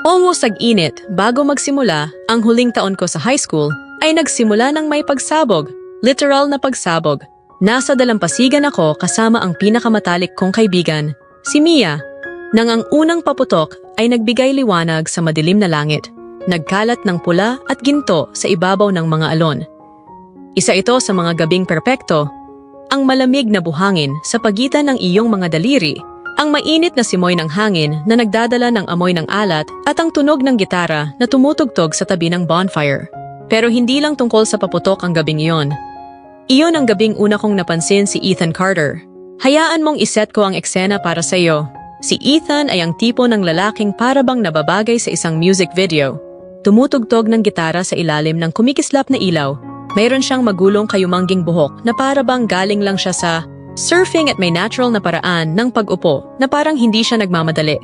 Almost ag-init bago magsimula ang huling taon ko sa high school ay nagsimula ng may pagsabog, literal na pagsabog. Nasa dalampasigan ako kasama ang pinakamatalik kong kaibigan, si Mia, nang ang unang paputok ay nagbigay liwanag sa madilim na langit, nagkalat ng pula at ginto sa ibabaw ng mga alon. Isa ito sa mga gabing perpekto, ang malamig na buhangin sa pagitan ng iyong mga daliri, ang mainit na simoy ng hangin na nagdadala ng amoy ng alat at ang tunog ng gitara na tumutugtog sa tabi ng bonfire. Pero hindi lang tungkol sa paputok ang gabing iyon. Iyon ang gabing una kong napansin si Ethan Carter. Hayaan mong iset ko ang eksena para sa iyo. Si Ethan ay ang tipo ng lalaking parabang nababagay sa isang music video. Tumutugtog ng gitara sa ilalim ng kumikislap na ilaw. Mayroon siyang magulong kayumangging buhok na parabang galing lang siya sa surfing at may natural na paraan ng pag-upo na parang hindi siya nagmamadali,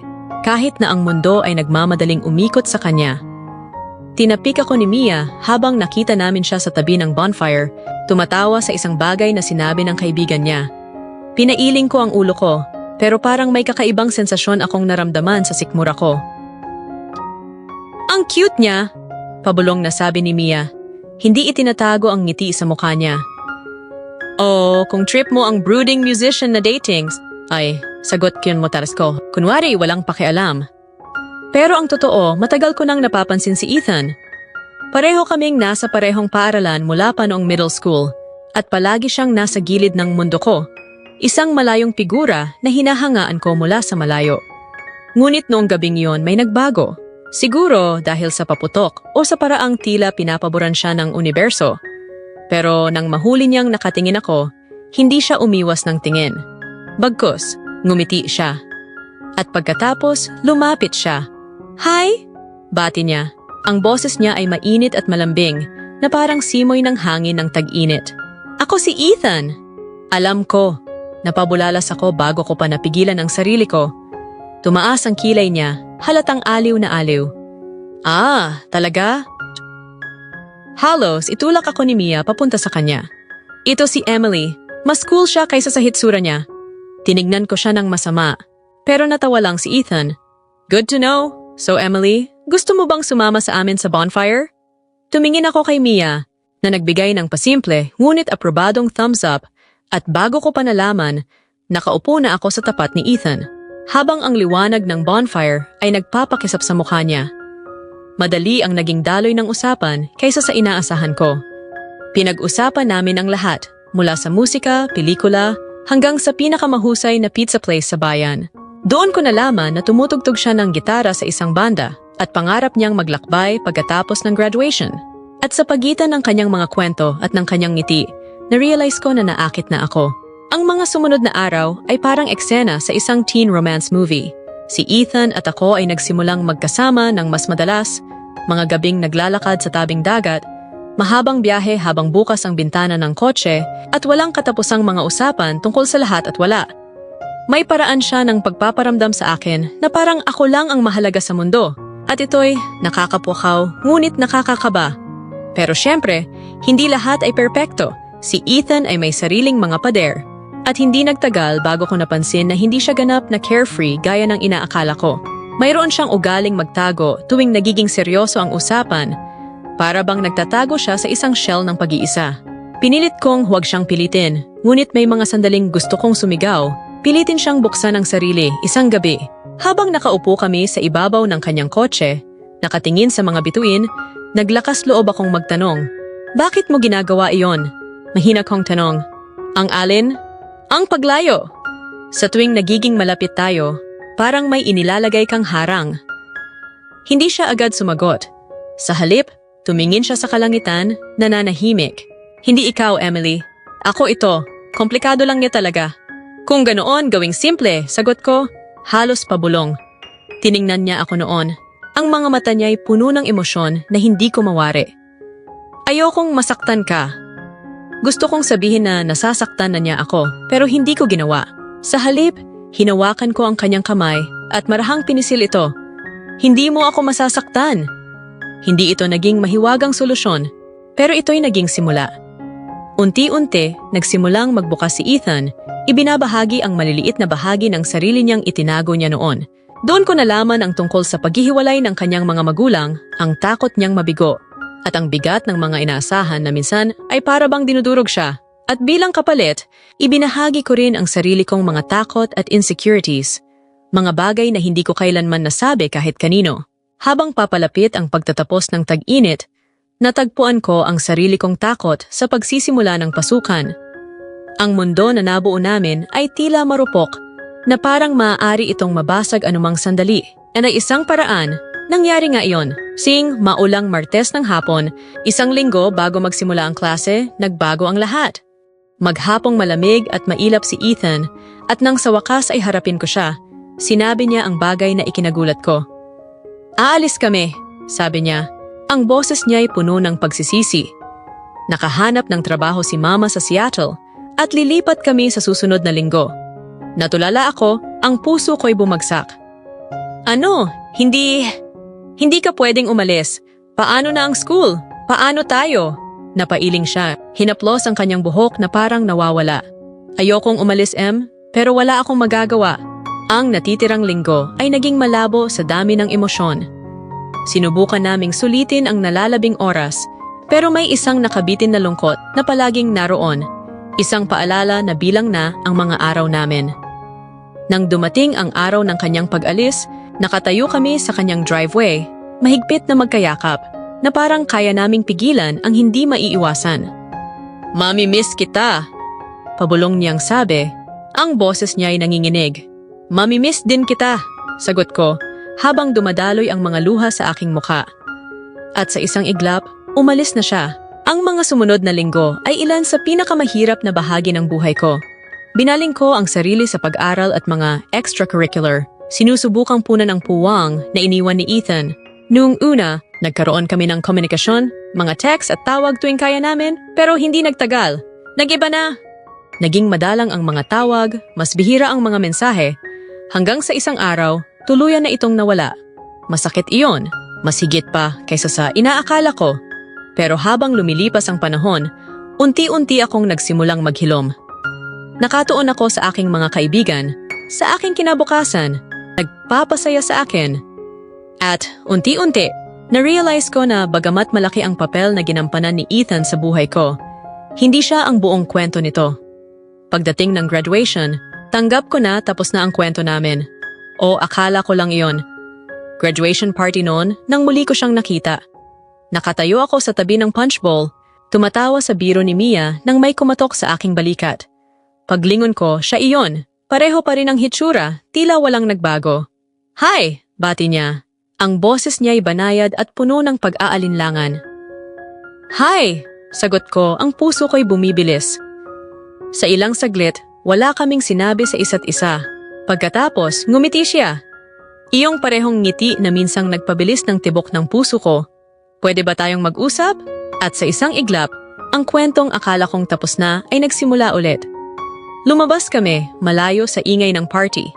kahit na ang mundo ay nagmamadaling umikot sa kanya. Tinapik ako ni Mia habang nakita namin siya sa tabi ng bonfire, tumatawa sa isang bagay na sinabi ng kaibigan niya. Pinailing ko ang ulo ko, pero parang may kakaibang sensasyon akong naramdaman sa sikmura ko. Ang cute niya, pabulong na sabi ni Mia. Hindi itinatago ang ngiti sa mukha niya. Oh, kung trip mo ang brooding musician na datings, ay, sagot Kyun Motaras ko. Kunwari, walang pakialam. Pero ang totoo, matagal ko nang napapansin si Ethan. Pareho kaming nasa parehong paaralan mula pa noong middle school, at palagi siyang nasa gilid ng mundo ko. Isang malayong figura na hinahangaan ko mula sa malayo. Ngunit noong gabing yon may nagbago. Siguro dahil sa paputok o sa paraang tila pinapaboran siya ng universo. Pero nang mahuli niyang nakatingin ako, hindi siya umiwas ng tingin. Bagkus, ngumiti siya. At pagkatapos, lumapit siya. Hi! Bati niya. Ang boses niya ay mainit at malambing, na parang simoy ng hangin ng tag-init. Ako si Ethan! Alam ko. Napabulalas ako bago ko pa napigilan ang sarili ko. Tumaas ang kilay niya, halatang aliw na aliw. Ah, talaga? Halos, itulak ako ni Mia papunta sa kanya. Ito si Emily. Mas cool siya kaysa sa hitsura niya. Tinignan ko siya ng masama. Pero natawa lang si Ethan. Good to know. So Emily, gusto mo bang sumama sa amin sa bonfire? Tumingin ako kay Mia, na nagbigay ng pasimple ngunit aprobadong thumbs up, at bago ko pa nalaman, nakaupo na ako sa tapat ni Ethan, habang ang liwanag ng bonfire ay nagpapakisap sa mukha niya. Madali ang naging daloy ng usapan kaysa sa inaasahan ko. Pinag-usapan namin ang lahat, mula sa musika, pelikula, hanggang sa pinakamahusay na pizza place sa bayan. Doon ko nalaman na tumutugtog siya ng gitara sa isang banda at pangarap niyang maglakbay pagkatapos ng graduation. At sa pagitan ng kanyang mga kwento at ng kanyang ngiti, na-realize ko na naakit na ako. Ang mga sumunod na araw ay parang eksena sa isang teen romance movie. Si Ethan at ako ay nagsimulang magkasama ng mas madalas, mga gabing naglalakad sa tabing dagat, mahabang biyahe habang bukas ang bintana ng kotse at walang katapusang mga usapan tungkol sa lahat at wala. May paraan siya ng pagpaparamdam sa akin na parang ako lang ang mahalaga sa mundo at ito'y nakakapukaw ngunit nakakakaba. Pero syempre, hindi lahat ay perpekto. Si Ethan ay may sariling mga pader. At hindi nagtagal bago ko napansin na hindi siya ganap na carefree gaya ng inaakala ko. Mayroon siyang ugaling magtago tuwing nagiging seryoso ang usapan, para bang nagtatago siya sa isang shell ng pag-iisa. Pinilit kong huwag siyang pilitin, ngunit may mga sandaling gusto kong sumigaw. Pilitin siyang buksan ang sarili isang gabi. Habang nakaupo kami sa ibabaw ng kanyang kotse, nakatingin sa mga bituin, naglakas loob akong magtanong, bakit mo ginagawa iyon? Mahina kong tanong. Ang alin? Ang paglayo! Sa tuwing nagiging malapit tayo, parang may inilalagay kang harang. Hindi siya agad sumagot. Sa halip, tumingin siya sa kalangitan, nananahimik. Hindi ikaw, Emily. Ako ito. Komplikado lang niya talaga. Kung ganoon, gawing simple, sagot ko, halos pabulong. Tiningnan niya ako noon. Ang mga mata niya ay puno ng emosyon na hindi ko mawari. Ayokong masaktan ka. Gusto kong sabihin na nasasaktan na niya ako, pero hindi ko ginawa. Sa halip, hinawakan ko ang kanyang kamay at marahang pinisil ito. Hindi mo ako masasaktan. Hindi ito naging mahiwagang solusyon, pero ito'y naging simula. Unti-unti, nagsimulang magbukas si Ethan, ibinabahagi ang maliliit na bahagi ng sarili niyang itinago niya noon. Doon ko nalaman ang tungkol sa paghihiwalay ng kanyang mga magulang, ang takot niyang mabigo, at ang bigat ng mga inaasahan na minsan ay para bang dinudurog siya. At bilang kapalit, ibinahagi ko rin ang sarili kong mga takot at insecurities, mga bagay na hindi ko kailanman nasabi kahit kanino. Habang papalapit ang pagtatapos ng tag-init, natagpuan ko ang sarili kong takot sa pagsisimula ng pasukan. Ang mundo na nabuo namin ay tila marupok, na parang maaari itong mabasag anumang sandali. And ay isang paraan, nangyari nga iyon. Sing maulang Martes ng hapon, isang linggo bago magsimula ang klase, nagbago ang lahat. Maghapong malamig at mailap si Ethan, at nang sa wakas ay harapin ko siya, sinabi niya ang bagay na ikinagulat ko. "Aalis kami," sabi niya. Ang boses niya ay puno ng pagsisisi. Nakahanap ng trabaho si Mama sa Seattle, at lilipat kami sa susunod na linggo. Natulala ako, ang puso ko'y bumagsak. "Ano? Hindi ka pwedeng umalis. Paano na ang school? Paano tayo?" Napailing siya. Hinaplos ang kanyang buhok na parang nawawala. "Ayokong umalis, pero wala akong magagawa." Ang natitirang linggo ay naging malabo sa dami ng emosyon. Sinubukan naming sulitin ang nalalabing oras, pero may isang nakabitin na lungkot na palaging naroon. Isang paalala na bilang na ang mga araw namin. Nang dumating ang araw ng kanyang pag-alis, nakatayo kami sa kanyang driveway, mahigpit na magkayakap, na parang kaya naming pigilan ang hindi maiiwasan. "Mami, miss kita," pabulong niyang sabi. Ang boses niya ay nanginginig. "Mami, miss din kita," sagot ko, habang dumadaloy ang mga luha sa aking muka. At sa isang iglap, umalis na siya. Ang mga sumunod na linggo ay ilan sa pinakamahirap na bahagi ng buhay ko. Binaling ko ang sarili sa pag-aral at mga extracurricular. Sinusubukang punan ang puwang na iniwan ni Ethan. Noong una, nagkaroon kami ng komunikasyon, mga text at tawag tuwing kaya namin, pero hindi nagtagal. Nag-iba na. Naging madalang ang mga tawag, mas bihira ang mga mensahe, hanggang sa isang araw, tuluyan na itong nawala. Masakit iyon, mas higit pa kaysa sa inaakala ko. Pero habang lumilipas ang panahon, unti-unti akong nagsimulang maghilom. Nakatuon ako sa aking mga kaibigan, sa aking kinabukasan, nagpapasaya sa akin. At unti-unti, na-realize ko na bagamat malaki ang papel na ginampanan ni Ethan sa buhay ko, hindi siya ang buong kwento nito. Pagdating ng graduation, tanggap ko na tapos na ang kwento namin. O akala ko lang iyon. Graduation party noon nang muli ko siyang nakita. Nakatayo ako sa tabi ng punch bowl, tumatawa sa biro ni Mia nang may kumatok sa aking balikat. Paglingon ko, siya iyon. Pareho pa rin ang hitsura, tila walang nagbago. "Hi!" bati niya. Ang boses niya ay banayad at puno ng pag-aalinlangan. "Hi!" sagot ko, ang puso ko'y bumibilis. Sa ilang saglit, wala kaming sinabi sa isa't isa. Pagkatapos, ngumiti siya. Iyong parehong ngiti na minsang nagpabilis ng tibok ng puso ko. "Pwede ba tayong mag-usap?" At sa isang iglap, ang kwentong akala kong tapos na ay nagsimula ulit. Lumabas kami, malayo sa ingay ng party.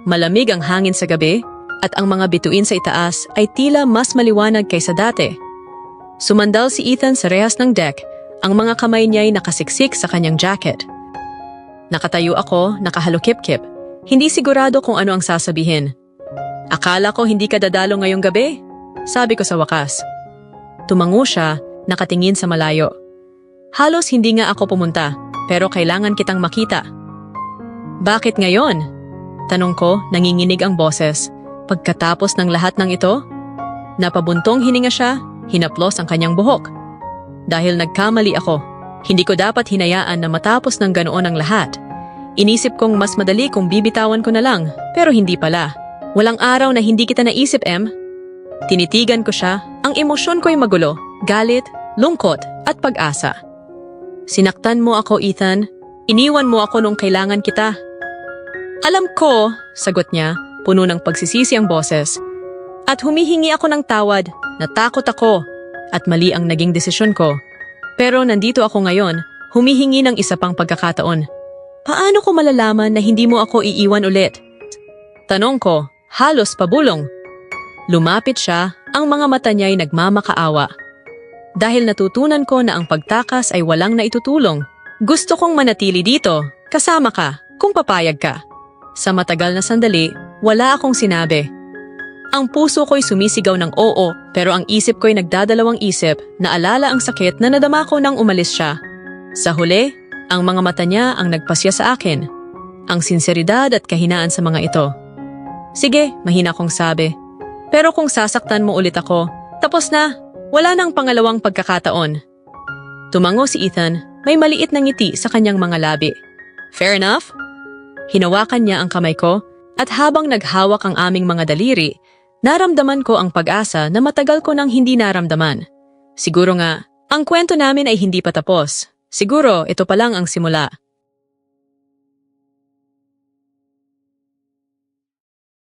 Malamig ang hangin sa gabi, at ang mga bituin sa itaas ay tila mas maliwanag kaysa dati. Sumandal si Ethan sa rehas ng deck, ang mga kamay niya ay nakasiksik sa kanyang jacket. Nakatayo ako, nakahalukip-kip, hindi sigurado kung ano ang sasabihin. "Akala ko hindi ka dadalo ngayong gabi," sabi ko sa wakas. Tumango siya, nakatingin sa malayo. "Halos hindi nga ako pumunta, pero kailangan kitang makita." "Bakit ngayon?" tanong ko, nanginginig ang boses. Pagkatapos ng lahat ng ito, napabuntong hininga siya, hinaplos ang kanyang buhok. "Dahil nagkamali ako. Hindi ko dapat hinayaan na matapos ng ganoon ang lahat. Inisip kong mas madali kung bibitawan ko na lang, pero hindi pala. Walang araw na hindi kita naisip, Tinitigan ko siya, ang emosyon ko'y magulo, galit, lungkot, at pag-asa. "Sinaktan mo ako, Ethan. Iniwan mo ako nung kailangan kita." "Alam ko," sagot niya, puno ng pagsisisi ang boses. "At humihingi ako ng tawad, natakot ako, at mali ang naging desisyon ko. Pero nandito ako ngayon, humihingi ng isa pang pagkakataon. Paano ko malalaman na hindi mo ako iiwan ulit?" Tanong ko, halos pabulong. Lumapit siya, ang mga mata niya ay nagmamakaawa. Dahil natutunan ko na ang pagtakas ay walang naitutulong. "Gusto kong manatili dito, kasama ka, kung papayag ka." Sa matagal na sandali, wala akong sinabi. Ang puso ko'y sumisigaw ng oo, pero ang isip ko'y nagdadalawang isip na alala ang sakit na nadama ko nang umalis siya. Sa huli, ang mga mata niya ang nagpasya sa akin. Ang sinseridad at kahinaan sa mga ito. Sige, mahina kong sabi. Pero kung sasaktan mo ulit ako, tapos na, wala nang pangalawang pagkakataon. Tumango si Ethan, may maliit na ngiti sa kanyang mga labi. Fair enough? Hinawakan niya ang kamay ko at habang naghawak ang aming mga daliri, naramdaman ko ang pag-asa na matagal ko nang hindi naramdaman. Siguro nga, ang kwento namin ay hindi pa tapos. Siguro ito pa lang ang simula.